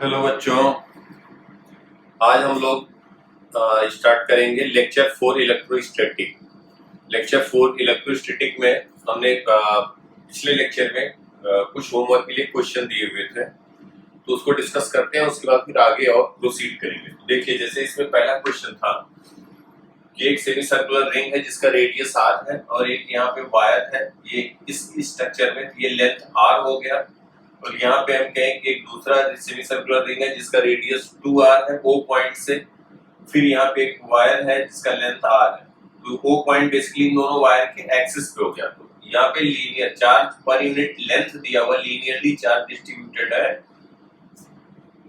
Hello बच्चों, आज हम लोग स्टार्ट करेंगे लेक्चर 4 इलेक्ट्रोस्टैटिक। लेक्चर 4 इलेक्ट्रोस्टैटिक में हमने पिछले लेक्चर में कुछ होमवर्क के लिए क्वेश्चन दिए हुए थे, तो उसको डिस्कस करते हैं। उसके बाद फिर आगे और प्रोसीड करेंगे। तो देखिए, जैसे इसमें पहला क्वेश्चन था कि एक सेमी सर्कुलर रिंग है जिसका रेडियस r है और एक यहाँ पे वायर है, ये इस स्ट्रक्चर में ये लेंथ r हो गया। और यहाँ पे हम कहें कि एक दूसरा सेमी सर्कुलर रिंग है जिसका रेडियस 2r है O पॉइंट से। फिर यहाँ पे एक वायर है जिसका लेंथ r है, तो O पॉइंट बेसिकली इन दोनों वायर के एक्सिस पे हो गया। तो यहाँ पे linear charge per unit length दिया हुआ, लीनियरली चार्ज डिस्ट्रीब्यूटेड है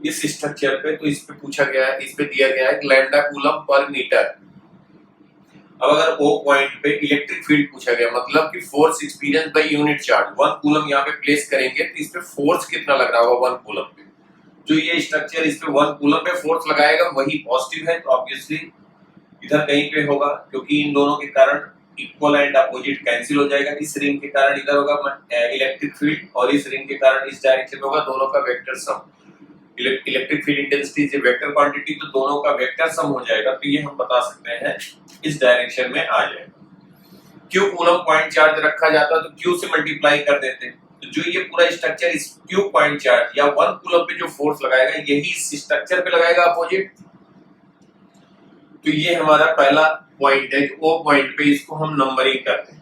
इस स्ट्रक्चर पे। तो इस पे पूछा गया है, इस पे दिया गया है लैम्डा कूलम पर मीटर। अब अगर O पॉइंट पे इलेक्ट्रिक फील्ड पूछा गया, मतलब कि force experience by unit charge, 1 coulomb यहाँ पे प्लेस करेंगे तो इस पे फोर्स कितना लग रहा होगा 1 कूलम पे। जो ये स्ट्रक्चर इस पे 1 कूलम पे फोर्स लगाएगा वही पॉजिटिव है, तो ऑब्वियसली इधर कहीं पे होगा, क्योंकि इन दोनों के कारण इक्वल एंड अपोजिट कैंसिल हो जाएगा। इस रिंग के कारण इधर होगा इलेक्ट्रिक फील्ड और इस रिंग के कारण इस डायरेक्शन में होगा, दोनों का वेक्टर सम। इलेक्ट्रिक फील्ड इंटेंसिटी से वेक्टर क्वांटिटी, तो दोनों का वेक्टर सम हो जाएगा। तो ये हम बता सकते हैं इस डायरेक्शन में आ जाएगा। क्यू कूलम पॉइंट चार्ज रखा जाता तो क्यू से मल्टीप्लाई कर देते। तो जो ये पूरा स्ट्रक्चर इस क्यू पॉइंट चार्ज या 1 कूलम पे जो फोर्स लगाएगा यही इस स्ट्रक्चर पे लगाएगा अपोजिट। तो ये हमारा पहला पॉइंट है, ओ पॉइंट पे इसको हम नंबरिंग करते हैं।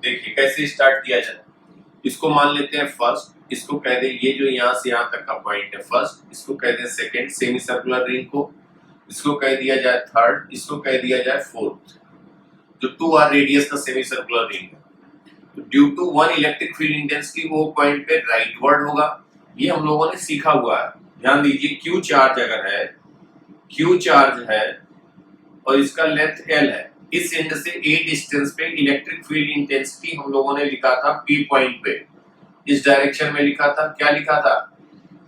देखिए कैसे स्टार्ट किया जाए। इसको मान लेते हैं फर्स्ट, इसको कह दे ये जो यहाँ से यहाँ तक का पॉइंट है फर्स्ट, इसको कह दे सेकंड सेमी सर्कुलर रिंग को, इसको कह दिया जाए थर्ड, इसको कह दिया जाए फोर्थ, जो 2r रेडियस का सेमी सर्कुलर रिंग है। तो due to 1 electric field intensity वो पॉइंट पे राइटवर्ड होगा। ये हम लोगों ने सीखा हुआ है। ध्यान दीजिए, क्यू चार्ज अगर है, क्यू चार्ज है और इसका लेंथ l है, इस एंड से a डिस्टेंस पे इलेक्ट्रिक फील्ड इंटेंसिटी हम लोगों ने लिखा था p पॉइंट पे, इस डायरेक्शन में लिखा था। क्या लिखा था?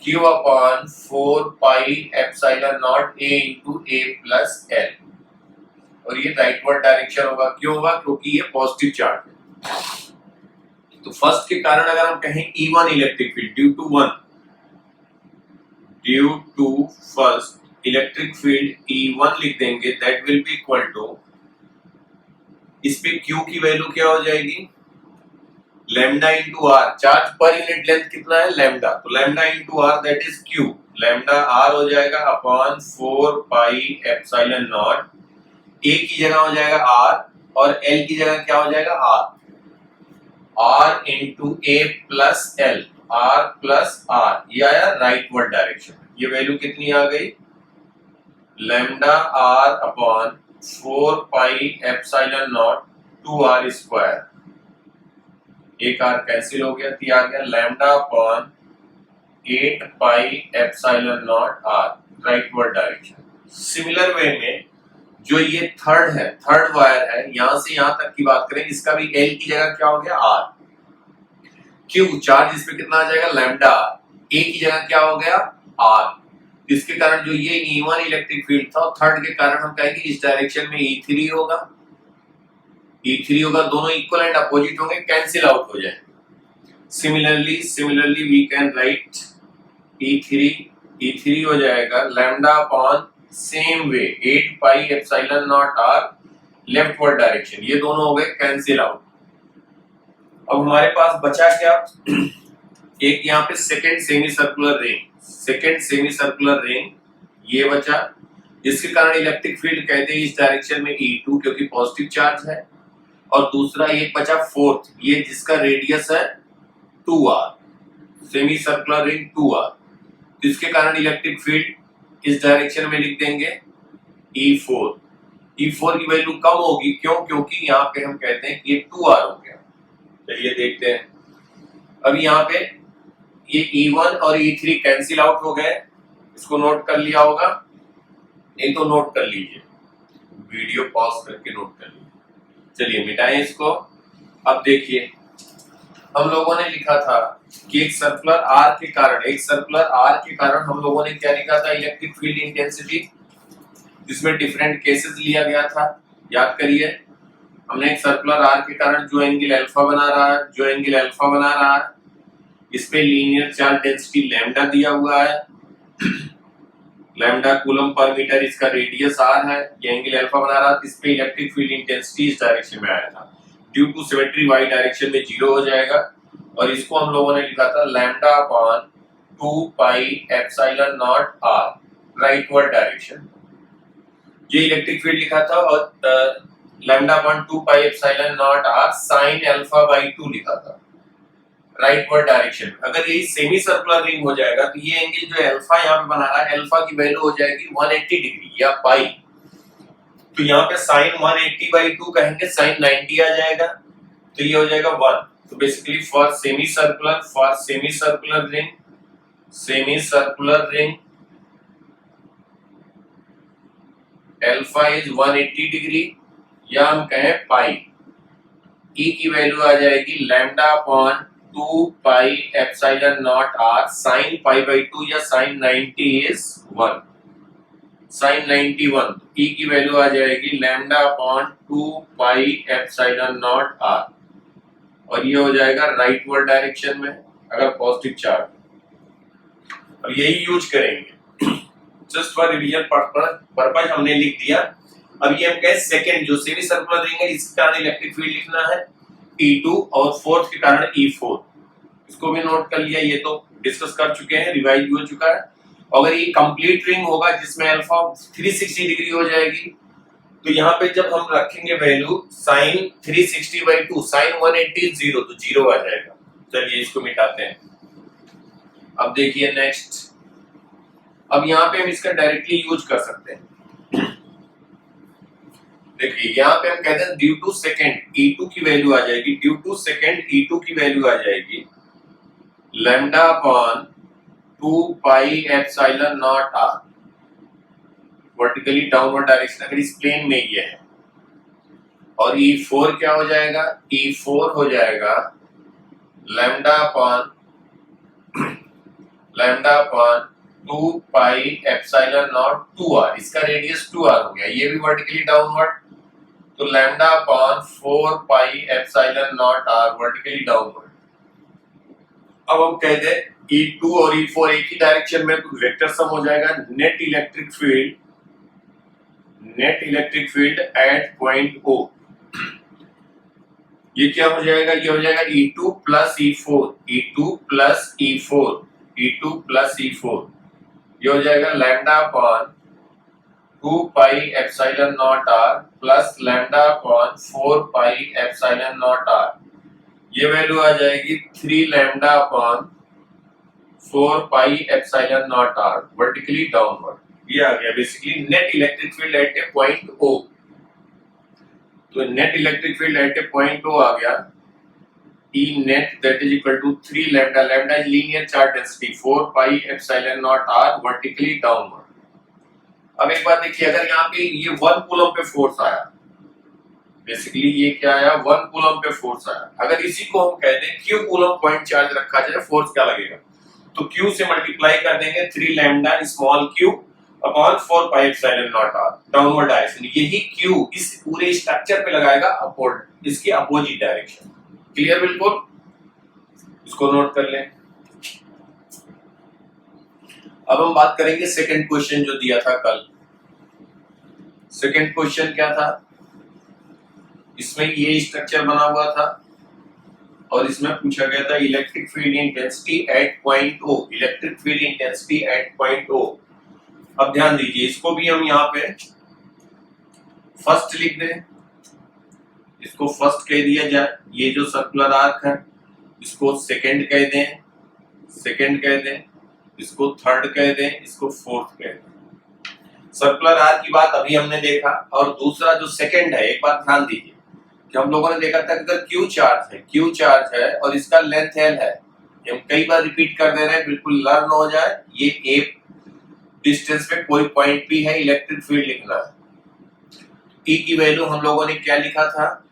q upon 4 pi epsilon naught a into a plus l। और ये राइटवर्ड डायरेक्शन होगा। क्यों होगा? क्योंकि ये पॉजिटिव चार्ज है। तो फर्स्ट के कारण अगर हम कहें E1 electric field due to first electric field E1 लिख देंगे, that will be equal to, इस पे Q की वैल्यू क्या हो जाएगी? Lambda into R. Charge per unit length कितना है? लैम्डा। तो lambda into R that is Q। Lambda R हो जाएगा upon 4 pi epsilon naught, A की जगह हो जाएगा R और L की जगह क्या हो जाएगा? R into A plus L, R plus R। ये आया राइटवर्ड डायरेक्शन। ये वैल्यू कितनी आ गई? Lambda R upon 4 pi epsilon not 2r square, एक r कैंसिल हो गया, तो आ गया lambda upon 8 pi epsilon not r, rightward direction. Similar way में जो ये थर्ड है, थर्ड वायर है, यहां से यहां तक की बात करें, इसका भी L की जगह क्या हो गया? R। Q चार्ज इस पे कितना आ जाएगा? लैम्डा। A की जगह क्या हो गया? R। इसके कारण जो ये E1 इलेक्ट्रिक फील्ड था, थर्ड के कारण हम कहेंगे इस डायरेक्शन में E3 होगा। E3 होगा, दोनों इक्वल एंड अपोजिट होंगे, कैंसिल आउट हो जाएंगे। Similarly we can write E3 हो जाएगा lambda upon same way 8 pi epsilon not r, leftward direction. ये दोनों हो गए कैंसिल आउट। अब हमारे पास बचा क्या? एक यहाँ पे सेकंड सेमी सर्कुलर रिंग ये बचा, जिसके कारण इलेक्ट्रिक फील्ड कहते हैं इस डायरेक्शन में E2 क्योंकि पॉजिटिव चार्ज है। और दूसरा एक बचा फोर्थ, ये जिसका रेडियस है 2r, semi circular ring 2r, जिसके कारण इलेक्ट्रिक फील्ड इस डायरेक्शन में लिख देंगे E4। E4 की वैल्यू कम होगी, क्यों? क्योंकि यहाँ पे हम कहते हैं कि ये 2r हो गया। चलिए देखते हैं। अब यहाँ पे ये E1 और E3 कैंसिल आउट हो गए, इसको नोट कर लिया होगा, नहीं तो नोट कर लीजिए, वीडियो पॉज करके नोट कर लीजिए। चलिए मिटाएं इसको। अब देखिए, हम लोगों ने लिखा था कि एक सर्कुलर R के कारण हम लोगों ने क्या लिखा था? इलेक्ट्रिक फील्ड इंटेंसिटी, जिसमें डिफरेंट केसेस लिया गया था। याद करिए, हमने एक सर्कुलर R के कारण जो एंगल अल्फा बना रहा है, इस पे लीनियर चार्ज डेंसिटी लैम्डा दिया हुआ है। लैम्डा कूलम पर मीटर, इसका रेडियस आर है, ये एंगल अल्फा बना रहा था, इस पे इलेक्ट्रिक फील्ड इंटेंसिटी इस डायरेक्शन में आया था, due to symmetry Y direction में 0 हो जाएगा, और इसको हम लोगों ने लिखा था lambda upon 2 pi epsilon not R, rightward direction. ये इलेक्ट्रिक फील्ड लिखा था, और lambda upon 2 pi epsilon not R sine alpha by 2 लिखा था, राइटवर्ड डायरेक्शन। अगर ये सेमी सर्कुलर रिंग हो जाएगा तो ये एंगल जो अल्फा यहाँ पे बना रहा है, अल्फा की वैल्यू हो जाएगी 180 डिग्री या पाई, तो यहाँ पे साइन 180 बाई 2 कहेंगे, साइन 90 आ जाएगा, तो ये हो जाएगा 1। तो basically for semi circular ring alpha is 180 degree, या हम कहें पाई, ई की वैल्यू आ जाएगी lambda upon 2 pi epsilon not R sine pi by 2, या साइन 90 इज 1, साइन 91, ई की वैल्यू आ जाएगी lambda upon 2 pi epsilon not R, और ये हो जाएगा राइटवर्ड डायरेक्शन में अगर पॉजिटिव चार्ज, और यही यूज करेंगे जस्ट फॉर रिवीजन पर्पस हमने लिख दिया। अब ये हम कहें सेकंड जो सेमी सर्कुलर रिंग है, इसके कारण इलेक्ट्रिक फील्ड लिखना है E2, और फोर्थ के कारण E4, इसको भी नोट कर लिया, ये तो डिस्कस कर चुके हैं, रिवाइज हो चुका है। अगर ये कंप्लीट रिंग होगा जिसमें अल्फा 360 डिग्री हो जाएगी, तो यहाँ पे जब हम रखेंगे वैल्यू साइन 360 बाई 2, साइन 180 0, तो 0 आ जाएगा। चलिए इसको मिटाते हैं। अब देखिए नेक्स्ट, अब यहाँ पे हम इसका डायरेक्टली यूज कर सकते हैं। देखिए यहाँ पे हम कहते हैं ड्यू टू सेकंड E2 की वैल्यू आ जाएगी, ड्यू टू सेकंड E2 की वैल्यू आ जाएगी lambda upon 2 pi epsilon not R, vertically downward direction अगर इस प्लेन में ये है, और E4 क्या हो जाएगा, E4 हो जाएगा lambda upon 2 pi epsilon not 2r, इसका रेडियस 2r हो गया, ये भी वर्टिकली डाउनवर्ड, तो lambda upon 4 pi epsilon not r vertically downward. अब हम कह दे E2 और E4 एक ही डायरेक्शन में, तो वेक्टर सम हो जाएगा net electric field at point O। ये क्या हो जाएगा, ये हो जाएगा E2 प्लस E4, ये हो जाएगा lambda upon 2 pi epsilon not r plus lambda upon 4 pi epsilon not r, ये वैल्यू आ जाएगी 3 lambda upon 4 pi epsilon not r vertically downward. ये आ गया basically net electric field eight ए पॉइंट O। तो net electric field eight ए point O आ गया, E net that is equal to 3 lambda, lambda is linear charge density, 4 pi epsilon naught r vertically downward। अब एक बात देखिए, अगर यहाँ पे ये 1 कूलम पे फोर्स आया, बेसिकली ये क्या आया, 1 कूलम पे फोर्स आया, अगर इसी को हम कह दें q कूलम पॉइंट चार्ज रखा जाए, फोर्स क्या लगेगा, तो q से मल्टीप्लाई कर देंगे 3 lambda small q upon 4 pi epsilon not r downward direction, यही q इस पूरे स्ट्रक्चर पे लगाएगा अपवर्ड, इसके अपोजिट डायरेक्शन। क्लियर बिल्कुल, इसको नोट कर लें। अब हम बात करेंगे सेकंड क्वेश्चन जो दिया था कल। सेकंड क्वेश्चन क्या था, इसमें ये स्ट्रक्चर बना हुआ था और इसमें पूछा गया था electric field intensity at point O, electric field intensity at point O। अब ध्यान दीजिए, इसको भी हम यहाँ पे फर्स्ट लिख दें, इसको फर्स्ट कह दिया जाए, ये जो सर्कुलर आर्क है इसको सेकंड कह दें, इसको थर्ड कह दें, इसको फोर्थ कह दें। सर्कुलर आर्क की बात अभी हमने देखा, और दूसरा जो सेकंड है, एक बात ध्यान दीजिए कि हम लोगों ने देखा था अगर Q चार्ज है और इसका लेंथ L है, हम कई बार रिपीट कर दे रहे हैं, बिल्कुल लर्न हो जाए, ये A डिस्टेंस पे कोई पॉइंट भी है, इलेक्ट्रिक फील्ड लिखना है। E की वैल्यू हम लोगों ने क्या लिखा था,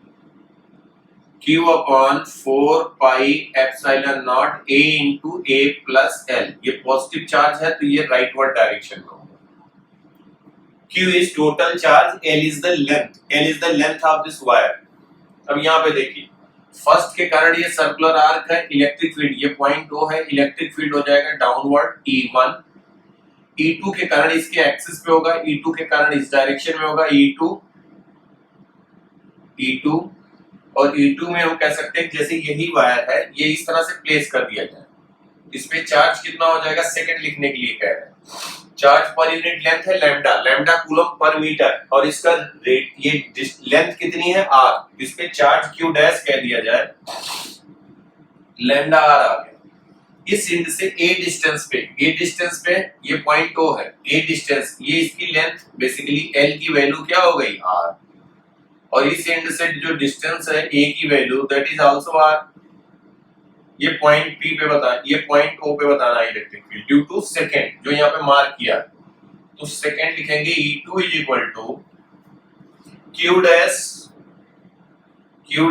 Q upon 4 pi epsilon naught A into A plus L, ये पॉजिटिव चार्ज है तो ये राइटवर्ड डायरेक्शन में होगा। Q is total charge, L is the length of this wire. अब यहाँ पे देखिए, फर्स्ट के कारण ये सर्कुलर आर्क है, इलेक्ट्रिक फील्ड ये पॉइंट O है, इलेक्ट्रिक फील्ड हो जाएगा डाउनवर्ड E1, E2 के कारण इसके एक्सिस पे होगा, E2 के कारण इस डायरेक्शन में होगा, E2 और E2 में हम कह सकते हैं जैसे यही वायर है, ये इस तरह से प्लेस कर दिया जाए, इस पे चार्ज कितना हो जाएगा, सेकंड लिखने के लिए कह रहे हैं। चार्ज पर यूनिट लेंथ है lambda, lambda coulomb per metre, और इसका रेट ये लेंथ कितनी है r, इस पे चार्ज q डैश कह दिया जाए, लैम्डा r आ गया। इस एंड से a डिस्टेंस पे, ये पॉइंट O है, a डिस्टेंस, ये इसकी लेंथ बेसिकली l की वैल्यू क्या हो गई r, और इस एंड से जो डिस्टेंस है a की वैल्यू दैट इज आल्सो r। ये पॉइंट P पे बता, ये पॉइंट O पे बताना है electric field due to second, जो यहाँ पे मार्क किया, तो सेकंड लिखेंगे E2 is equal to Q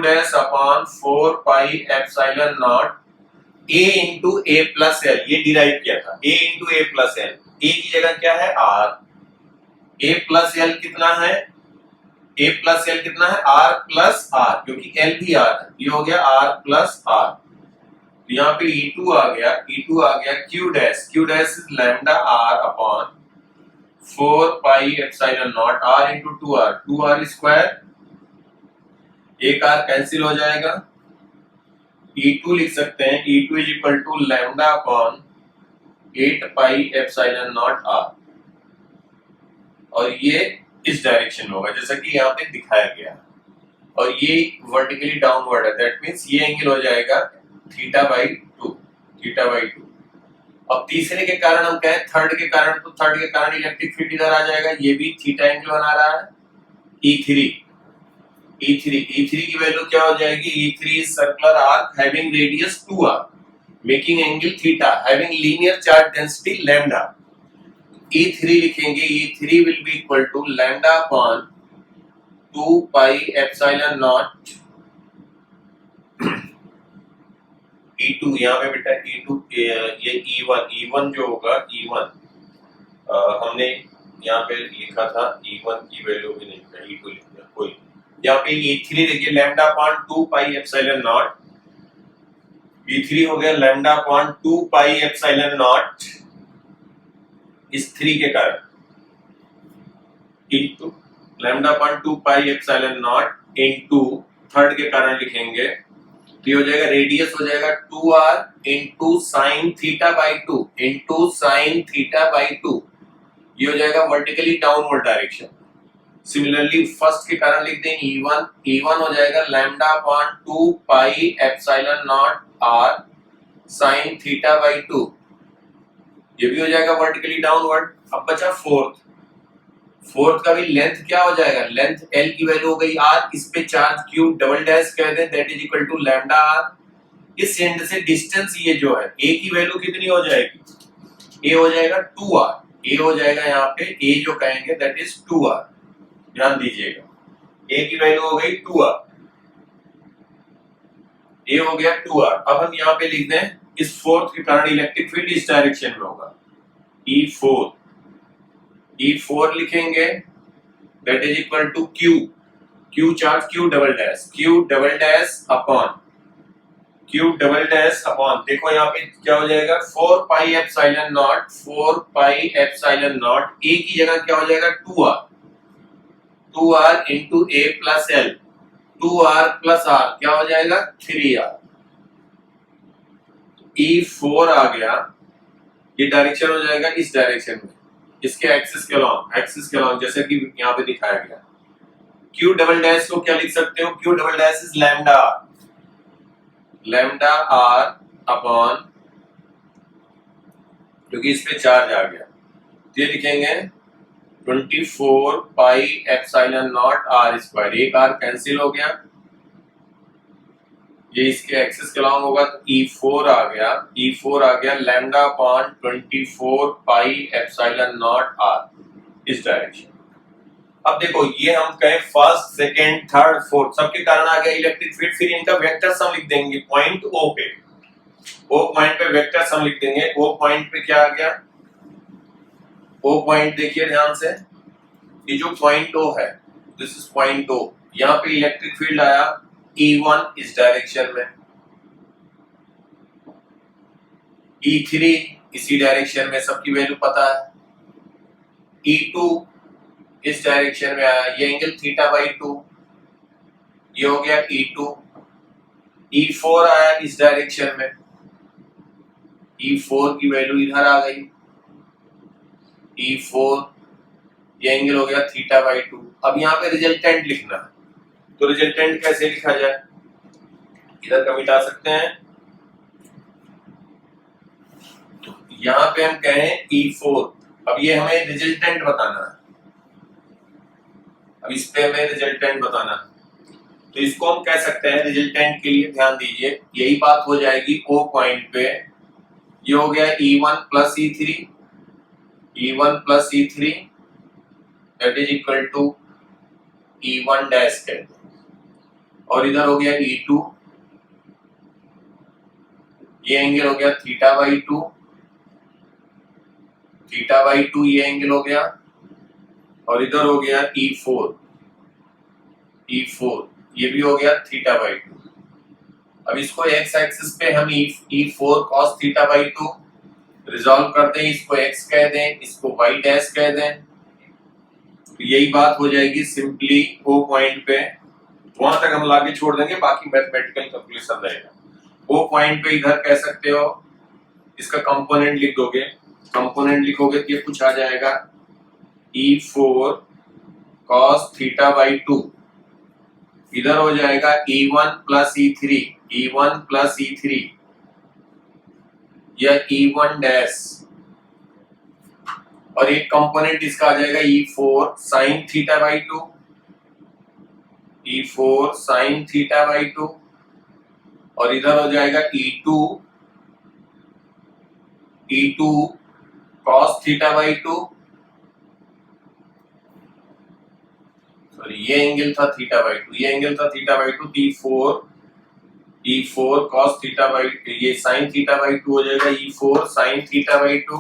dash upon 4 pi epsilon naught A into A plus L, ये डिराइव किया था, A into A plus L, A की जगह क्या है R, A प्लस L कितना है, A प्लस L कितना है R प्लस R, क्योंकि L भी R है, ये हो गया R प्लस R, यहाँ पे E2 आ गया Q dash is lambda R upon 4 pi epsilon not R into 2R square, एक R कैंसिल हो जाएगा, E2 लिख सकते हैं, E2 is equal to lambda upon 8 pi epsilon not R, और ये इस डायरेक्शन में होगा जैसा कि यहाँ पे दिखाया गया है, और ये वर्टिकली डाउनवर्ड है, दैट मींस ये एंगल हो जाएगा थीटा बाई टू। अब तीसरे के कारण हम कहें थर्ड के कारण, तो थर्ड के कारण इलेक्ट्रिक फील्ड इधर आ जाएगा, ये भी थीटा एंगल बना रहा है। E3 की वैल्यू क्या हो जाएगी, E3 is circular arc having radius 2r making angle theta having linear charge density lambda. E3 लिखेंगे, E3 will be equal to lambda upon 2 pi epsilon naught E2, यहाँ पे बेटा E2 ये E1 जो होगा, E1 हमने यहाँ पे लिखा था, E1 की वैल्यू भी नहीं लिखा, E2 लिख दिया, कोई यहाँ पे E3 देखिए lambda upon 2 pi epsilon not, E3 हो गया lambda upon 2 pi epsilon not इस 3 के कारण, into lambda upon 2 pi epsilon not into third के कारण लिखेंगे, तो ये हो जाएगा रेडियस हो जाएगा 2r into sine theta by 2 into sine theta by 2, ये हो जाएगा vertically downward direction. Similarly first के कारण लिख दें E1 हो जाएगा lambda upon 2 pi epsilon not r sine theta by 2, ये भी हो जाएगा वर्टिकली डाउनवर्ड। अब बचा फोर्थ का भी लेंथ क्या हो जाएगा, लेंथ L की वैल्यू हो गई R, इस पे चार्ज Q डबल डैश कह दें, that is equal to lambda R। इस एंड से डिस्टेंस ये जो है A की वैल्यू कितनी हो जाएगी, A हो जाएगा 2R, A हो जाएगा यहाँ पे A जो कहेंगे दैट इज 2R, ध्यान दीजिएगा A की वैल्यू हो गई 2R, A हो गया 2R। अब हम यहाँ पे लिख दें इस फोर्थ के कारण इलेक्ट्रिक फील्ड इस डायरेक्शन में होगा, E4 लिखेंगे that is equal to Q charge Q double dash upon देखो यहाँ पे क्या हो जाएगा 4 पाई एप्सिलॉन नॉट A की जगह क्या हो जाएगा 2R into A plus L, 2R plus R क्या हो जाएगा 3R। E4 आ गया, ये डायरेक्शन हो जाएगा इस डायरेक्शन में, इसके एक्सिस के अलॉन्ग जैसे कि यहाँ पे दिखाया गया। Q डबल डैश को क्या लिख सकते हो, Q double dash is lambda R upon, क्योंकि इस पे चार्ज आ गया, तो ये लिखेंगे 24 पाई एप्सिलॉन नॉट R स्क्वायर, एक R कैंसिल हो गया, ये इसके एक्सिस के अलॉन्ग होगा, तो E4 आ गया lambda upon 24 pi epsilon not R इस डायरेक्शन। अब देखो ये हम कहें फर्स्ट सेकंड थर्ड फोर्थ सबके कारण आ गया इलेक्ट्रिक फील्ड, फिर इनका वेक्टर सम लिख देंगे पॉइंट O पे, O पॉइंट पे वेक्टर सम लिख देंगे। O पॉइंट पे क्या आ गया, O पॉइंट देखिए ध्यान से, ये जो पॉइंट O है दिस इज पॉइंट O, यहाँ पे इलेक्ट्रिक फील्ड आया E1 इस डायरेक्शन में, E3 इसी डायरेक्शन में, सबकी वैल्यू पता है, E2 इस डायरेक्शन में आया, ये एंगल थीटा बाई 2, ये हो गया E2। E4 आया इस डायरेक्शन में, E4 की वैल्यू इधर आ गई, E4 ये एंगल हो गया थीटा बाई 2। अब यहाँ पे रिजल्टेंट लिखना है, तो रिजल्टेंट कैसे लिखा जाए, इधर का मिटा सकते हैं, तो यहाँ पे हम कहें E4। अब ये हमें रिजल्टेंट बताना है, अब इस पे हमें रिजल्टेंट बताना है, तो इसको हम कह सकते हैं रिजल्टेंट के लिए ध्यान दीजिए, यही बात हो जाएगी O पॉइंट पे, ये हो गया E1 plus E3, E1 plus E3 that is equal to E1 dash कहते हैं, और इधर हो गया E2, ये एंगल हो गया थीटा बाई 2, थीटा बाई 2 ये एंगल हो गया, और इधर हो गया E4, E4 ये भी हो गया थीटा बाई 2। अब इसको एक्स एक्सिस पे हम E4 cos theta by 2 resolve कर दें, इसको x कह दें, इसको y डैश कह दें, तो यही बात हो जाएगी सिंपली O पॉइंट पे, वहां तक हम लाके छोड़ देंगे, बाकी मैथमेटिकल कैलकुलेशन रहेगा। O पॉइंट पे इधर कह सकते हो, इसका कंपोनेंट लिख दोगे, कंपोनेंट लिखोगे तो ये कुछ आ जाएगा E4 cos थीटा बाई 2, इधर हो जाएगा E1 plus E3, E1 plus E3 या E1 डैश, और एक कंपोनेंट इसका आ जाएगा E4 sin theta by 2, E4 sin theta by 2, और इधर हो जाएगा E2 cos theta by 2, sorry ये एंगल था थीटा बाई 2, ये एंगल था theta by 2, E4 cos theta by, ये sin थीटा बाई 2 हो जाएगा E4 sin theta by 2,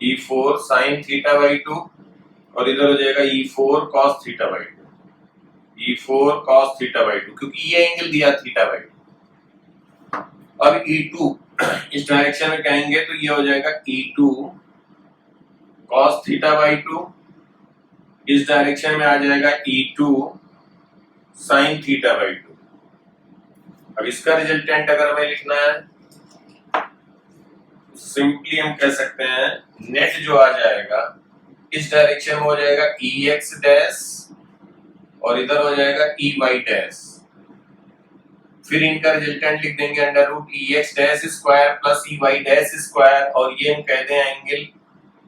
E4 sin theta by 2, और इधर हो जाएगा E4 cos theta by 2, E4 cos theta by 2, क्योंकि ये एंगल दिया थीटा बाई 2। अब E2 इस डायरेक्शन में कहेंगे तो ये हो जाएगा E2 cos थीटा बाई 2, इस डायरेक्शन में आ जाएगा E2 sin थीटा बाई 2। अब इसका रिजल्टेंट अगर हमें लिखना है, सिंपली हम कह सकते हैं नेट जो आ जाएगा इस डायरेक्शन में हो जाएगा EX डैश, और इधर हो जाएगा EY डैश, फिर इनका रिजल्टेंट लिख देंगे under root EX dash square plus EY dash square, और ये हम कहते हैं एंगल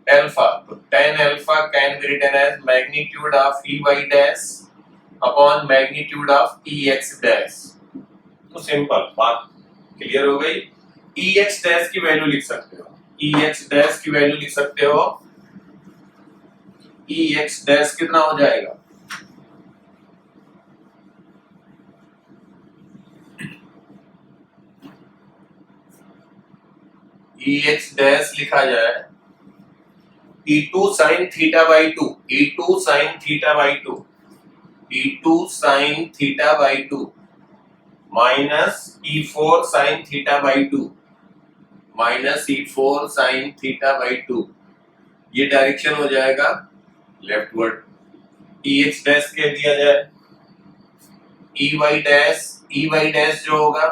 अल्फा, तो tan alpha can be written as magnitude of EY dash upon magnitude of EX dash. तो सिंपल बात क्लियर हो गई। EX डैश की वैल्यू लिख सकते हो, EX डैश की वैल्यू लिख सकते हो, EX डैश कितना हो जाएगा, EX डैश लिखा जाए E2 sin theta by 2, E2 sin theta by 2, E2 sin theta by 2 minus E4 sin theta by 2, minus E4 sin theta by 2, ये डायरेक्शन हो जाएगा लेफ्टवर्ड। EX डैश कह दिया जाए, EY डैश जो होगा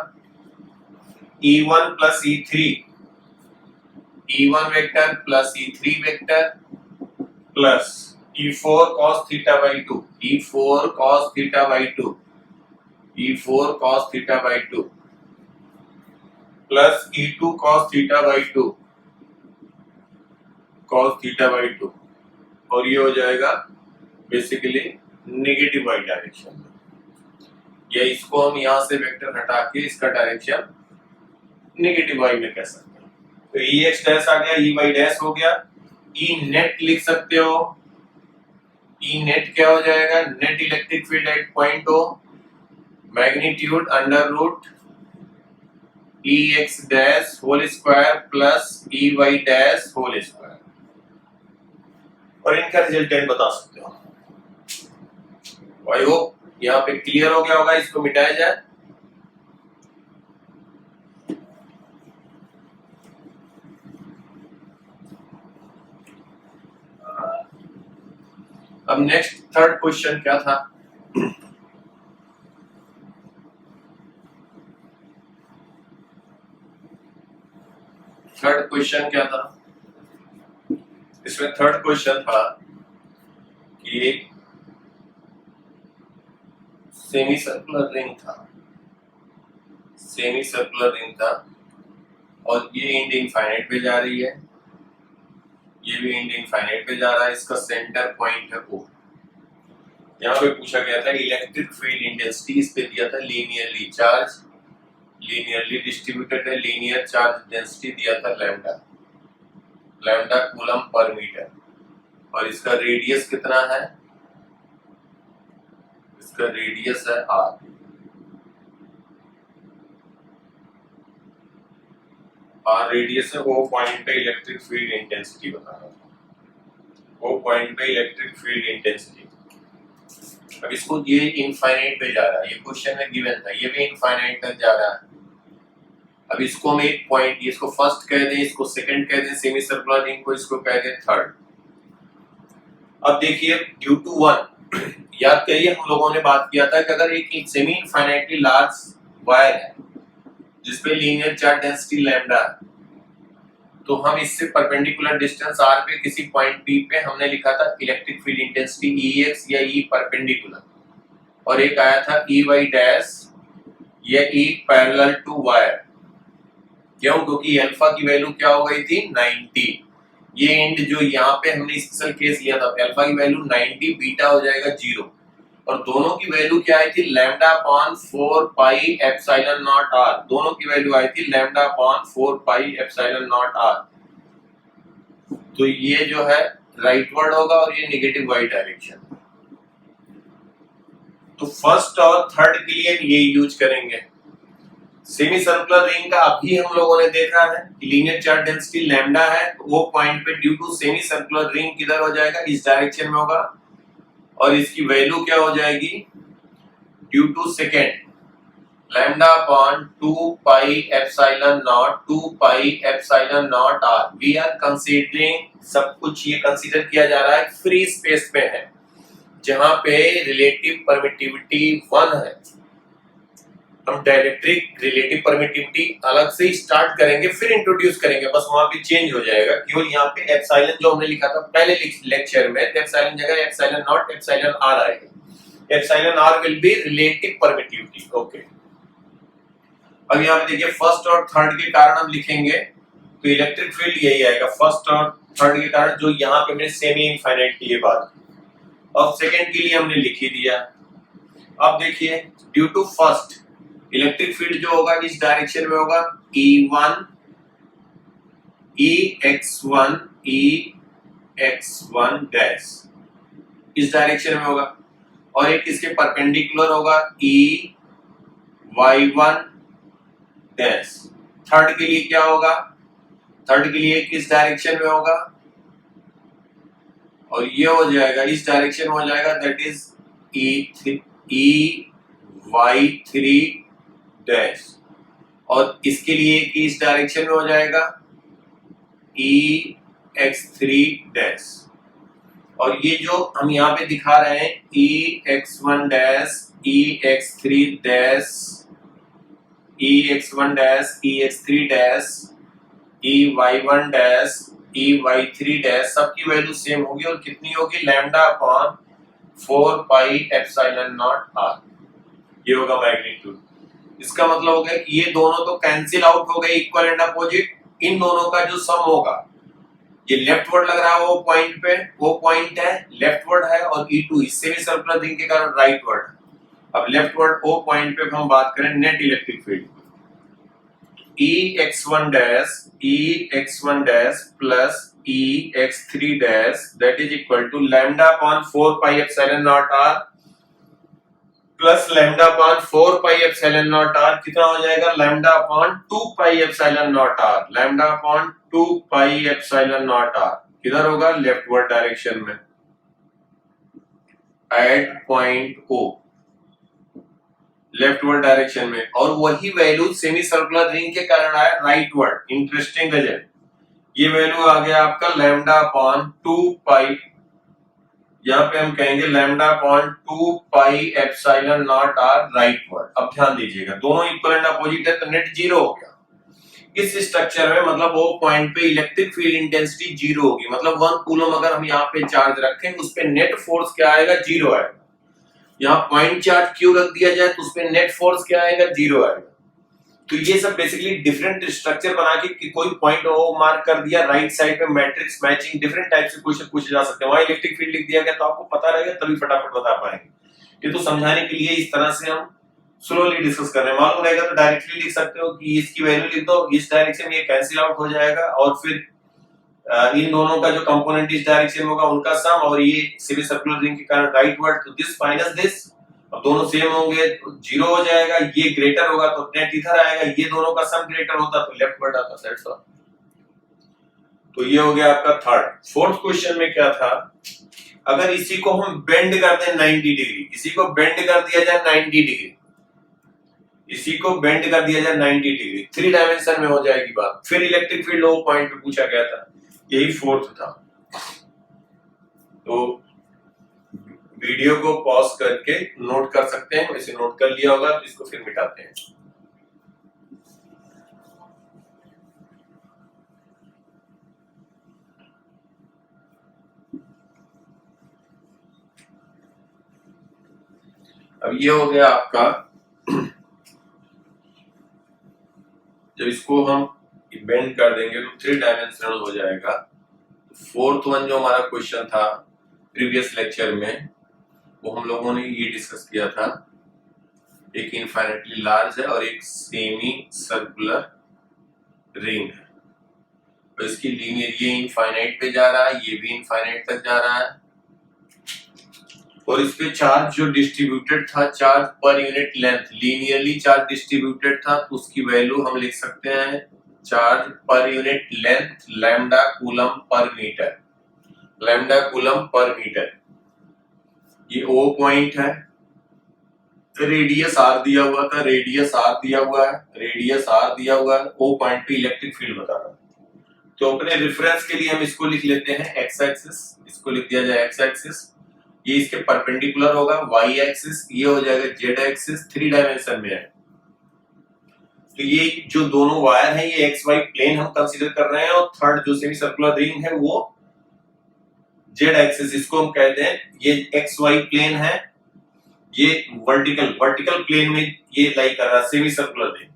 E1 plus E3, E1 vector plus E3 vector plus E4 cos theta by 2, E4 cos theta by 2, E4 cos theta by 2 plus E2 cos theta by 2, cos theta by 2, और ये हो जाएगा basically negative Y direction में, या इसको हम यहां से वेक्टर हटा के इसका डायरेक्शन नेगेटिव वाई में कह सकते हैं। तो EX डैश आ गया, EY डैश हो गया, E नेट लिख सकते हो, E नेट क्या हो जाएगा, net electric field at point O magnitude under root EX dash whole square plus EY dash whole square, और इनका रिजल्टेंट बता सकते हो। आई होप यहाँ पे क्लियर हो गया होगा, इसको मिटाया जाए। अब नेक्स्ट थर्ड क्वेश्चन क्या था? थर्ड क्वेश्चन क्या था? इसमें थर्ड क्वेश्चन था कि सेमी सर्कुलर रिंग था, सेमी सर्कुलर रिंग था और ये एंड इनफाइनाइट पे जा रही है, ये भी एंड इनफाइनाइट पे जा रहा है, इसका सेंटर पॉइंट है O। यहाँ पे पूछा गया था इलेक्ट्रिक फील्ड इंटेंसिटी, इस पे दिया था लीनियरली चार्ज, लीनियरली डिस्ट्रीब्यूटेड है, लीनियर चार्ज डेंसिटी दिया था lambda, lambda coulomb per metre, और इसका रेडियस कितना है? इसका रेडियस है R। R रेडियस है, O पॉइंट पे इलेक्ट्रिक फील्ड इंटेंसिटी बता रहा था, O पॉइंट पे इलेक्ट्रिक फील्ड इंटेंसिटी। अब इसको ये इनफाइनाइट पे जा रहा है, ये क्वेश्चन में गिवन था, ये भी इनफाइनाइट तक जा रहा है। अब इसको हम एक पॉइंट, इसको फर्स्ट कह दें, इसको सेकंड कह दें, सेमी सर्कुलर रिंग को इसको कह दें थर्ड। अब देखिए ड्यू टू वन, याद करिए हम लोगों ने बात किया था कि अगर एक सेमी इनफाइनाइटली लार्ज वायर है जिसपे लीनियर चार्ज डेंसिटी लैम्डा, तो हम इससे परपेंडिकुलर डिस्टेंस r पे किसी पॉइंट P पे हमने लिखा था इलेक्ट्रिक फील्ड इंटेंसिटी Ex या E परपेंडिकुलर, और एक आया था Ey डैश या E पैरेलल टू वायर। क्यों? क्योंकि अल्फा की वैल्यू क्या हो गई थी 90। ये एंड जो यहाँ पे हमने स्पेशल केस लिया था, अल्फा की वैल्यू 90, बीटा हो जाएगा 0, और दोनों की वैल्यू क्या आई थी? Lambda upon 4 pi epsilon not r। दोनों की वैल्यू आई थी lambda upon 4 pi epsilon not r। तो ये जो है राइटवर्ड होगा और ये नेगेटिव वाई डायरेक्शन। तो फर्स्ट और थर्ड के लिए ये यूज करेंगे। सेमी सर्कुलर रिंग का अभी हम लोगों ने देखा है कि लीनियर चार्ज डेंसिटी लैम्डा है, तो वो पॉइंट पे due to semi circular ring किधर हो जाएगा? इस डायरेक्शन में होगा, और इसकी वैल्यू क्या हो जाएगी? Due to second lambda upon 2 pi epsilon naught, 2 pi epsilon not r। We are considering, सब कुछ ये कंसीडर किया जा रहा है फ्री स्पेस में है, जहां पे रिलेटिव परमिटिविटी 1 है। हम डाइलेक्ट्रिक रिलेटिव परमिटिविटी अलग से स्टार्ट करेंगे, फिर इंट्रोड्यूस करेंगे, बस वहां पे चेंज हो जाएगा। केवल यहाँ पे एप्सिलॉन जो हमने लिखा था पहले लेक्चर में, एप्सिलॉन जगह एप्सिलॉन नॉट एप्सिलॉन r आएगा। Epsilon r will be relative permittivity. Okay, अब यहाँ पे देखिए फर्स्ट और थर्ड के कारण हम लिखेंगे तो इलेक्ट्रिक फील्ड यही आएगा, फर्स्ट और थर्ड के कारण, जो यहाँ पे मैंने सेमी इनफाइनाइट की ये बात, और सेकंड के लिए हमने लिख ही दिया। अब देखिए due to first electric field जो होगा इस डायरेक्शन में होगा E1 Ex1 Ex1 डैश, इस डायरेक्शन में होगा, और एक इसके परपेंडिकुलर होगा Ey1 डैश। थर्ड के लिए क्या होगा? थर्ड के लिए किस डायरेक्शन में होगा? और ये हो जाएगा इस डायरेक्शन में हो जाएगा, दैट इज Ey3 डैश, और इसके लिए किस डायरेक्शन में हो जाएगा? Ex3 dash. और ये जो हम यहाँ पे दिखा रहे हैं Ex1 dash Ex3 dash Ex1 dash Ex3 dash Ey1 dash Ey3 dash, सबकी वैल्यू सेम होगी, और कितनी होगी? Lambda upon 4 pi epsilon not r। ये होगा मैग्नीट्यूड। इसका मतलब हो गया कि ये दोनों तो कैंसिल आउट हो गए, इक्वल एंड अपोजिट। इन दोनों का जो सम होगा, ये लेफ्टवर्ड लग रहा है वो पॉइंट पे, वो पॉइंट है लेफ्टवर्ड है, और E2 इससे भी सर्कुलर रिंग के कारण राइटवर्ड। अब लेफ्टवर्ड ओ पॉइंट पे हम बात करें net electric field, Ex1 dash plus Ex3 dash, that is equal to lambda upon 4 pi epsilon not r plus lambda upon 4 pi epsilon not r, कितना हो जाएगा? Lambda upon 2 pi epsilon not r, lambda upon 2 pi epsilon not r किधर होगा? Leftward direction में at point O, leftward direction में, और वही value semi circular ring के कारण आया राइटवर्ड। इंटरेस्टिंग रिजल्ट, ये वैल्यू आ गया आपका लैम्डा अपॉन 2 पाई, यहाँ पे हम कहेंगे lambda upon 2 pi epsilon not R rightward. अब ध्यान दीजिएगा दोनों इक्वल एंड अपोजिट है तो नेट जीरो हो गया। इस स्ट्रक्चर में मतलब वो पॉइंट पे इलेक्ट्रिक फील्ड इंटेंसिटी जीरो होगी, मतलब 1 कूलम अगर हम यहाँ पे चार्ज रखें उस पे नेट फोर्स क्या आएगा, जीरो आएगा। यहाँ पॉइंट चार्ज क्यू रख दिया जाए तो उसमें नेट फोर्स क्या आएगा, जीरो आएगा। तो ये सब बेसिकली डिफरेंट स्ट्रक्चर बना के कोई पॉइंट ओ मार्क कर दिया, राइट साइड में मैट्रिक्स मैचिंग डिफरेंट टाइप से क्वेश्चन पूछे जा सकते हैं। वहां इलेक्ट्रिक फील्ड लिख दिया गया तो आपको पता रहेगा तभी फटाफट बता पाएंगे। ये तो समझाने के लिए इस तरह से हम स्लोली डिस्कस कर रहे हैं। मालूम रहेगा तो डायरेक्टली लिख सकते हो कि इसकी वैल्यू लिख दो, इस डायरेक्शन में ये कैंसिल आउट हो जाएगा और फिर इन दोनों का जो कंपोनेंट इस डायरेक्शन में होगा उनका सम, और ये सेमी सर्कुलर रिंग के कारण राइट वर्ड तो दिस माइनस दिस, अब दोनों सेम होंगे तो जीरो हो जाएगा। ये ग्रेटर होगा तो नेट इधर आएगा, ये दोनों का सम ग्रेटर होता तो लेफ्ट वर्ड आता। That's all. तो ये हो गया आपका थर्ड। फोर्थ क्वेश्चन में क्या था, अगर इसी को हम बेंड कर दें 90 डिग्री, इसी को बेंड कर दिया जाए 90 डिग्री, इसी को बेंड कर दिया जाए 90 डिग्री, 3 डायमेंशन में हो जाएगी बात। फिर इलेक्ट्रिक फील्ड वो पॉइंट पे पूछा गया था, यही फोर्थ था। तो वीडियो को पॉज करके नोट कर सकते हैं, वैसे नोट कर लिया होगा तो इसको फिर मिटाते हैं। अब ये हो गया आपका, जब इसको हम बेंड कर देंगे तो 3 डायमेंशनल हो जाएगा। फोर्थ वन जो हमारा क्वेश्चन था प्रीवियस लेक्चर में, वो हम लोगों ने ये डिस्कस किया था, एक इनफाइनाइटली लार्ज है और एक सेमी सर्कुलर रिंग है, तो इसकी लीनियर ये इनफाइनाइट पे जा रहा है, ये भी इनफाइनाइट तक जा रहा है, और इस पे चार्ज जो डिस्ट्रीब्यूटेड था, charge per unit length linearly charge distributed था, तो उसकी वैल्यू हम लिख सकते हैं charge per unit length lambda coulomb per metre, lambda coulomb per metre. ये ओ पॉइंट है, रेडियस आर दिया हुआ था, रेडियस आर दिया हुआ है, रेडियस आर दिया हुआ है, ओ पॉइंट पे इलेक्ट्रिक फील्ड बता रहा है। तो अपने रेफरेंस के लिए हम इसको लिख लेते हैं एक्स एक्सिस, इसको लिख दिया जाए एक्स एक्सिस, ये इसके परपेंडिकुलर होगा, वाई एक्सिस ये हो जाएगा जेड एक्सिस, 3 डायमेंशन में है। तो ये जो दोनों वायर हैं ये एक्स वाई प्लेन हम कंसीडर कर रहे हैं, और थर्ड जो सेमी सर्कुलर रिंग है वो जेड एक्सिस, इसको हम कहते हैं ये एक्स वाई प्लेन है, ये वर्टिकल प्लेन में ये लाई कर रहा है सेमी सर्कुलर रिंग।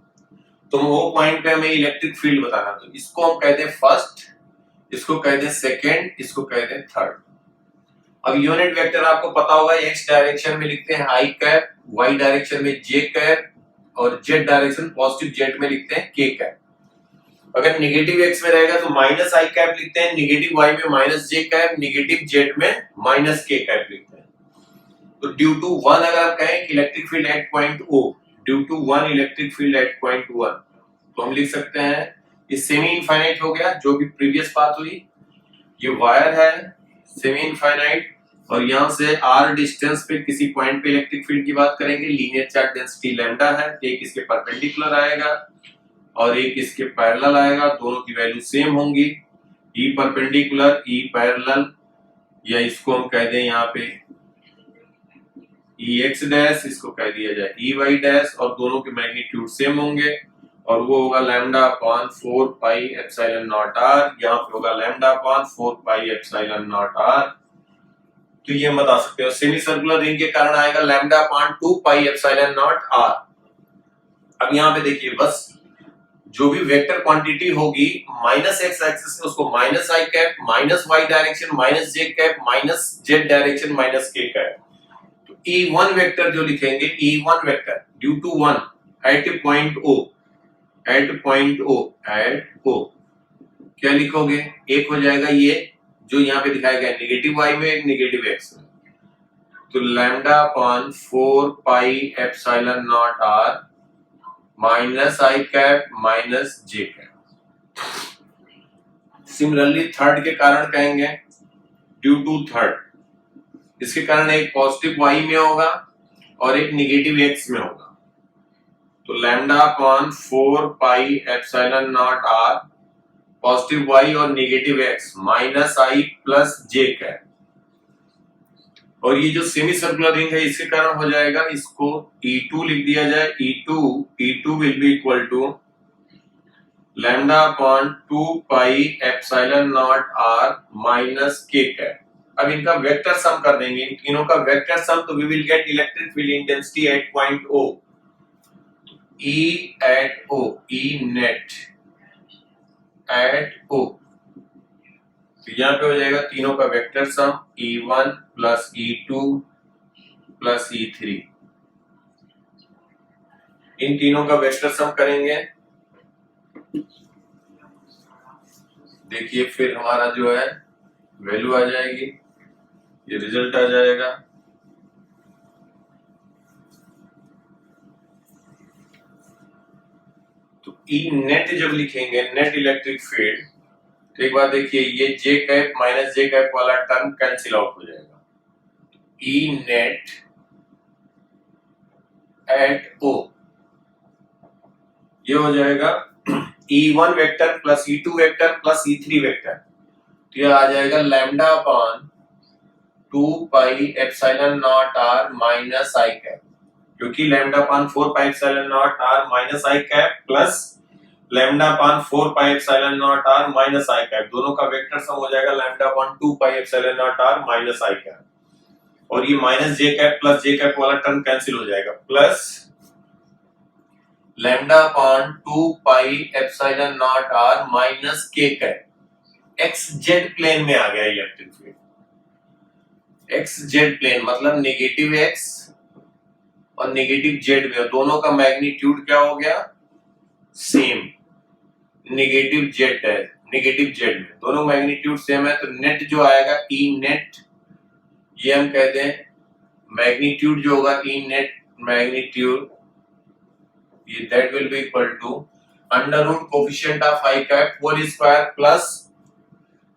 तो वो पॉइंट पे हमें इलेक्ट्रिक फील्ड बताना, तो इसको हम कहते हैं फर्स्ट, इसको कहते हैं सेकेंड, इसको कहते हैं थर्ड। अब यूनिट वेक्टर आपको पता होगा, एक्स डायरेक्शन में लिखते हैं आई कैप, वाई डायरेक्शन में जे कैप, और जेड डायरेक्शन पॉजिटिव जेड में लिखते हैं के कैप। अगर नेगेटिव एक्स में रहेगा तो माइनस आई कैप लिखते हैं, नेगेटिव वाई में माइनस जे कैप, नेगेटिव जेड में माइनस के कैप लिखते हैं। तो ड्यू टू 1 अगर आप कहें कि electric field at point O, due to 1 electric field at point 1, तो हम लिख सकते हैं ये सेमी इनफाइनाइट हो गया, जो भी प्रीवियस बात हुई। ये वायर है सेमी इनफाइनाइट, और यहां से r डिस्टेंस पे किसी पॉइंट पे इलेक्ट्रिक फील्ड की बात करेंगे, लीनियर चार्ज डेंसिटी लैम्डा है, एक इसके परपेंडिकुलर आएगा और एक इसके पैरेलल आएगा, दोनों की वैल्यू सेम होंगी, ई परपेंडिकुलर ई पैरेलल, या इसको हम कह दें यहाँ पे ई एक्स डैश, इसको कह दिया जाए ई वाई डैश, और दोनों के मैग्नीट्यूड सेम होंगे, और वो होगा lambda upon 4 pi epsilon not R, यहाँ पे होगा lambda upon 4 pi epsilon not R. तो ये बता सकते हो सेमी सर्कुलर रिंग के कारण आएगा lambda upon 2 pi epsilon not r. अब यहाँ पे देखिए, बस जो भी वेक्टर क्वांटिटी होगी माइनस एक्स एक्सिस में उसको माइनस आई cap, minus y direction minus जे cap, minus z direction minus k cap. तो E1 वेक्टर जो लिखेंगे, E1 vector due to 1 at point O, at point O, at O, क्या लिखोगे, एक हो जाएगा ये जो यहाँ पे दिखाया गया नेगेटिव वाई में, एक नेगेटिव एक्स में, तो lambda upon 4 pi epsilon not R minus I cap minus J cap. Similarly third के कारण कहेंगे ड्यू टू थर्ड, इसके कारण एक पॉजिटिव वाई में होगा और एक नेगेटिव एक्स में होगा, तो lambda upon 4 pi epsilon not R positive Y और negative X minus I plus J cap. और ये जो सेमी सर्कुलर रिंग है इसके कारण हो जाएगा, इसको E2 लिख दिया जाए। E2 will be equal to lambda upon 2 pi epsilon not r minus k cap. अब इनका वेक्टर सम कर देंगे, इन तीनों का वेक्टर सम, तो we will get electric field intensity at point O, E at O, E net at O। तो यहाँ पे हो जाएगा तीनों का वेक्टर सम E1 plus E2 plus E3। इन तीनों का वेक्टर सम करेंगे, देखिए फिर हमारा जो है वैल्यू आ जाएगी, ये रिजल्ट आ जाएगा। तो E नेट जब लिखेंगे, नेट इलेक्ट्रिक फील्ड, तो एक बार देखिए ये जे कैप माइनस जे कैप वाला टर्म कैंसिल आउट हो जाएगा। E नेट एट O ये हो जाएगा E1 vector plus E2 vector plus E3 vector, तो ये आ जाएगा lambda upon 2 pi epsilon not r minus i cap, क्योंकि lambda upon 4 pi epsilon not r minus i cap plus lambda upon 4 pi epsilon not r minus i cap, दोनों का vector sum हो जाएगा lambda upon 2 pi epsilon not r minus i cap, और ये minus j cap plus j cap वाला term cancel हो जाएगा, plus lambda upon 2 pi epsilon not r minus k cap. X Z plane में आ गया electric field, X Z plane मतलब negative X और नेगेटिव जेड में, दोनों का मैग्नीट्यूड क्या हो गया, सेम। नेगेटिव जेड है, नेगेटिव जेड में दोनों मैग्नीट्यूड सेम है, तो नेट जो आएगा ई नेट, ये हम कहते हैं मैग्नीट्यूड जो होगा ई नेट मैग्नीट्यूड, ये that will be equal to under root coefficient of i cap whole square plus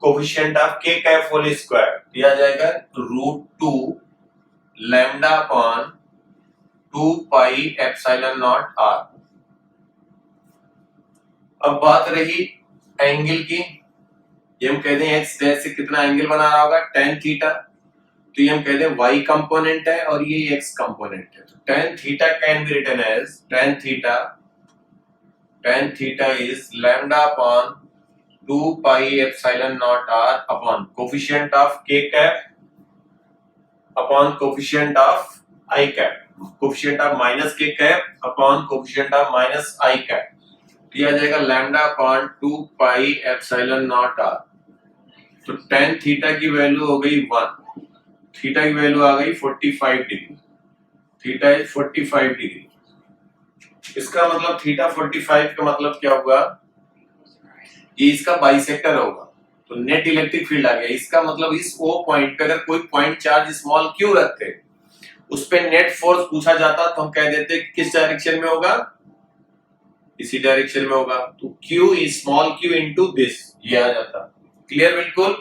coefficient of k cap whole square, दिया जाएगा √2 lambda upon 2 pi epsilon not r। अब बात रही एंगल की, ये हम कहते हैं x डैश से कितना एंगल बना रहा होगा, tan थीटा, तो ये हम कहते हैं y कंपोनेंट है और ये x कंपोनेंट है, तो tan theta can be written as tan theta is lambda upon 2 pi epsilon not r upon coefficient of k cap upon coefficient of i cap, coefficient of minus k cap upon coefficient of minus i cap, दिया जाएगा lambda upon 2 pi epsilon not r। तो tan theta की value हो गई 1, theta की value आ गई 45 degree, theta is 45 degree. इसका मतलब थीटा 45 का मतलब क्या होगा, ये इसका बाइसेक्टर होगा, तो नेट इलेक्ट्रिक फील्ड आ गया। इसका मतलब इस O पॉइंट पे अगर कोई पॉइंट चार्ज स्मॉल q रखते, उस पे नेट फोर्स पूछा जाता, तो हम कह देते किस डायरेक्शन में होगा, इसी डायरेक्शन में होगा, तो q is small q into this, ये आ जाता। क्लियर बिल्कुल,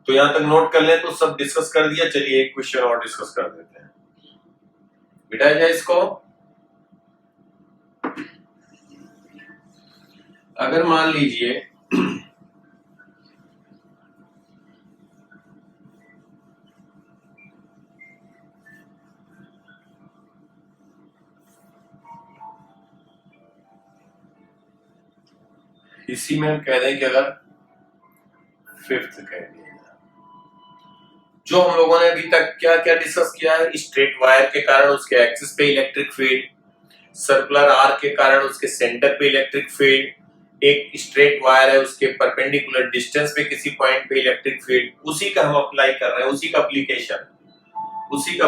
तो यहां तक नोट कर ले, तो सब डिस्कस कर दिया। चलिए एक क्वेश्चन और डिस्कस कर देते हैं, बिठाया जाए इसको। अगर मान लीजिए इसी में हम कह दें कि अगर फिफ्थ कह दिया, जो हम लोगों ने अभी तक क्या क्या डिस्कस किया है, स्ट्रेट वायर के कारण उसके एक्सिस पे इलेक्ट्रिक फील्ड, सर्कुलर आर्क के कारण उसके सेंटर पे इलेक्ट्रिक फील्ड, एक स्ट्रेट वायर है उसके परपेंडिकुलर डिस्टेंस पे किसी पॉइंट पे इलेक्ट्रिक फील्ड, उसी का हम अप्लाई कर रहे हैं, उसी का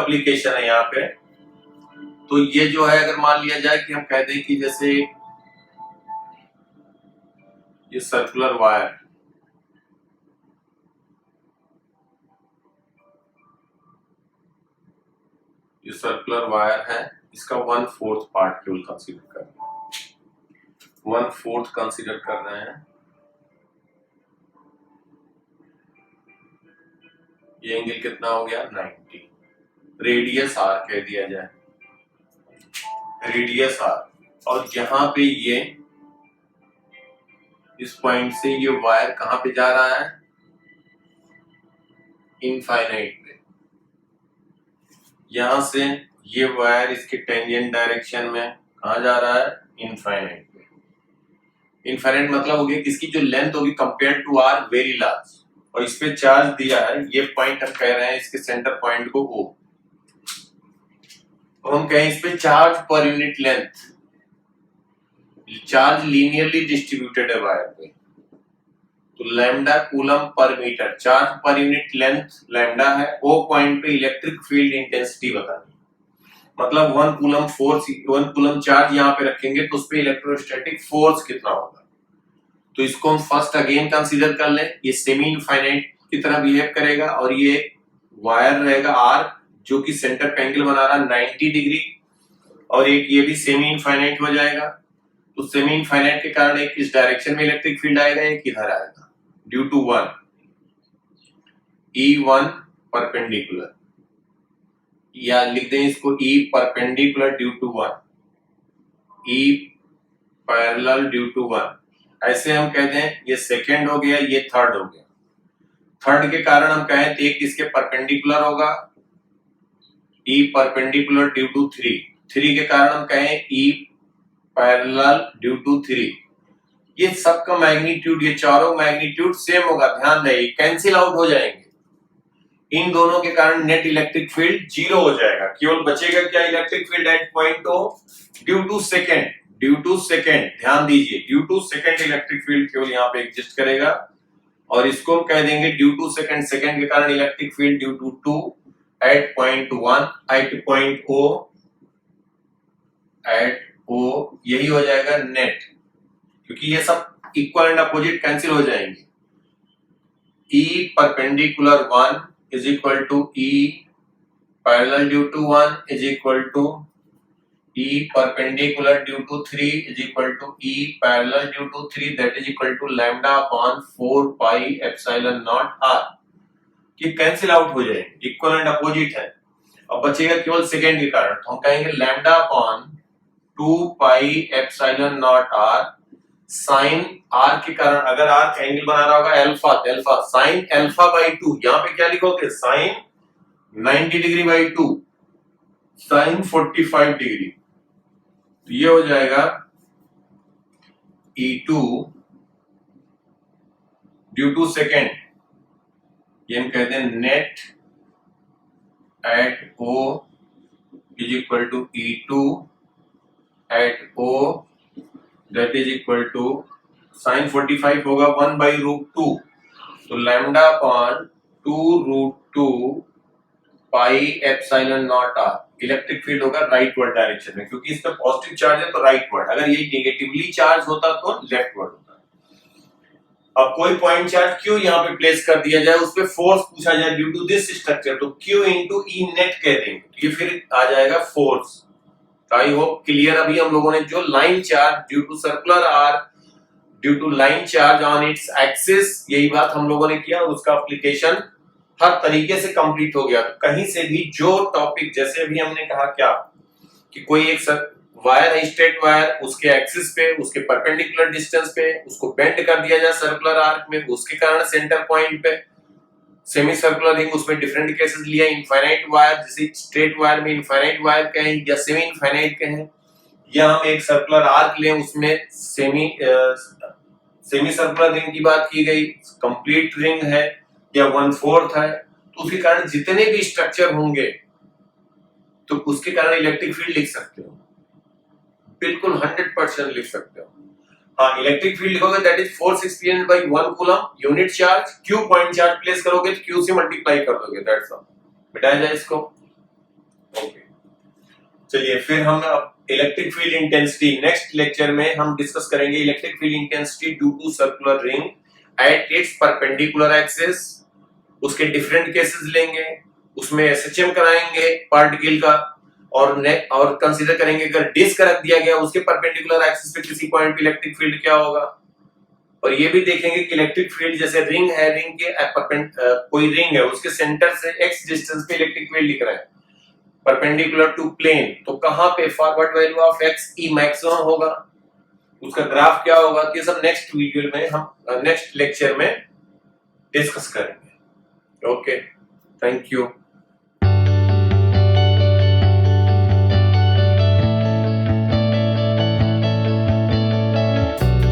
एप्लीकेशन है यहाँ पे। तो ये जो है अगर मान लिया जाए कि हम कह दें कि जैसे ये सर्कुलर वायर, ये सर्कुलर वायर है, इसका 1/4 पार्ट केवल कंसीडर कर रहे हैं, 1/4 कंसीडर कर रहे हैं। ये एंगल कितना हो गया 90, रेडियस r कह दिया जाए, रेडियस r, और यहाँ पे ये इस पॉइंट से ये वायर कहां पे जा रहा है, इनफाइनाइट पे। यहां से ये वायर इसके टेंजेंट डायरेक्शन में कहा जा रहा है, इनफाइनाइट पे। इनफाइनाइट मतलब होगी कि इसकी जो लेंथ होगी compare to R very large, और इस पे चार्ज दिया है, ये पॉइंट हम कह रहे हैं इसके सेंटर पॉइंट को O, और हम कहें इस पे charge per unit length, charge linearly distributed है वायर पे, तो lambda coulomb per metre, charge per unit length lambda है। O पॉइंट पे इलेक्ट्रिक फील्ड इंटेंसिटी बतानी, मतलब 1 कूलम फोर्स, 1 कूलम चार्ज यहाँ पे रखेंगे तो उस पे इलेक्ट्रोस्टैटिक फोर्स कितना होगा। तो इसको हम फर्स्ट अगेन कंसीडर कर लें, ये सेमी इनफाइनाइट की तरह बिहेव करेगा, और ये वायर रहेगा R जो कि सेंटर पे एंगल बना रहा है 90 डिग्री, और एक ये भी सेमी इनफाइनाइट हो जाएगा। तो सेमी इनफाइनाइट के कारण एक इस डायरेक्शन में इलेक्ट्रिक फील्ड आएगा, एक इधर आएगा, ड्यू टू 1 E1 परपेंडिकुलर, या लिख दें इसको E perpendicular due to 1, E parallel due to 1, ऐसे हम कहते हैं। ये सेकेंड हो गया, ये थर्ड हो गया। थर्ड के कारण हम कहें तो एक इसके परपेंडिकुलर होगा, E परपेंडिकुलर ड्यू टू 3, 3 के कारण हम कहें E पैरेलल ड्यू टू 3। ये सबका मैग्नीट्यूड, ये चारों मैग्नीट्यूड सेम होगा, ध्यान दें, कैंसिल आउट हो जाएंगे। इन दोनों के कारण नेट इलेक्ट्रिक फील्ड 0 हो जाएगा, केवल बचेगा क्या, electric field at point O due to second, due to second, ध्यान दीजिए, due to second electric field केवल यहाँ पे एग्जिस्ट करेगा, और इसको हम कह देंगे ड्यू टू सेकेंड, सेकेंड के कारण electric field due to 2 at point 1 at point O, at O, यही हो जाएगा नेट, क्योंकि ये सब इक्वल एंड अपोजिट कैंसिल हो जाएंगे। E perpendicular 1 is equal to E parallel due to 1 is equal to E perpendicular due to 3 is equal to E parallel due to 3, that is equal to lambda upon 4 pi epsilon naught R। ये cancel out हो जाएंगे, equal and opposite है। अब बचेगा केवल second के कारण, तो हम कहेंगे lambda upon 2 pi epsilon not R sine R के कारण, अगर R एंगल बना रहा होगा alpha, alpha sine alpha by 2, यहाँ पे क्या लिखोगे, sine 90 degree by 2, sine 45 degree, तो ये हो जाएगा E2 ड्यू टू सेकेंड, ये हम कहते हैं net at O is equal to E2 at O, that is equal to sin 45 होगा 1 by root 2, तो lambda upon 2 root 2 pi epsilon not R। Electric field होगा राइट वर्ड डायरेक्शन में, क्योंकि इसका पॉजिटिव चार्ज है तो राइट वर्ड, अगर ये नेगेटिवली चार्ज होता तो लेफ्ट वर्ड होता। अब कोई पॉइंट चार्ज Q यहाँ पे प्लेस कर दिया जाए, उस पे फोर्स पूछा जाए ड्यू टू दिस स्ट्रक्चर, तो Q इंटू E नेट कह देंगे, ये फिर आ जाएगा फोर्स। I hope clear. अभी हम लोगों ने जो line charge due to circular R due to line charge on its axis, यही बात हम लोगों ने किया, उसका एप्लीकेशन हर तरीके से कंप्लीट हो गया। तो कहीं से भी जो टॉपिक, जैसे अभी हमने कहा क्या कि कोई एक वायर है, स्ट्रेट वायर, उसके एक्सिस पे, उसके परपेंडिकुलर डिस्टेंस पे उसको बेंड कर दिया जाए सर्कुलर आर्क में, उसके कारण सेंटर पॉइंट पे सेमी सर्कुलर रिंग, उसमें डिफरेंट केसेस लिया, इनफाइनाइट वायर, जैसे स्ट्रेट वायर में इनफाइनाइट वायर कहें या सेमी इनफाइनाइट कहें, या हम एक सर्कुलर आर्क लें, उसमें सेमी सर्कुलर रिंग की बात की गई, कंप्लीट रिंग है या 1/4 है, तो उसके कारण जितने भी स्ट्रक्चर होंगे तो उसके कारण इलेक्ट्रिक फील्ड लिख सकते हो, बिल्कुल 100% लिख सकते हो। हाँ, इलेक्ट्रिक फील्ड लिखोगे that is force experienced bye 1 coulomb unit charge, Q point charge place करोगे तो Q से मल्टीप्लाई कर दोगे, दैट्स ऑल। मिटाया जाए इसको, ओके। चलिए फिर हम अब electric field intensity next lecture में हम डिस्कस करेंगे। Electric field intensity due to circular ring at its perpendicular axis, उसके डिफरेंट केसेस लेंगे, उसमें एसएचएम कराएंगे पार्टिकल का, और कंसीडर करेंगे अगर डिस्क रख दिया गया उसके परपेंडिकुलर एक्सिस पे किसी पॉइंट पे इलेक्ट्रिक फील्ड क्या होगा, और ये भी देखेंगे कि इलेक्ट्रिक फील्ड जैसे रिंग है, रिंग के कोई रिंग है उसके सेंटर से x डिस्टेंस पे इलेक्ट्रिक फील्ड लिख रहा है परपेंडिकुलर टू प्लेन, तो कहां पे forward value of x E maximum होगा, उसका ग्राफ क्या होगा, ये सब नेक्स्ट वीडियो में हम नेक्स्ट लेक्चर में डिस्कस करेंगे। ओके। Thank you.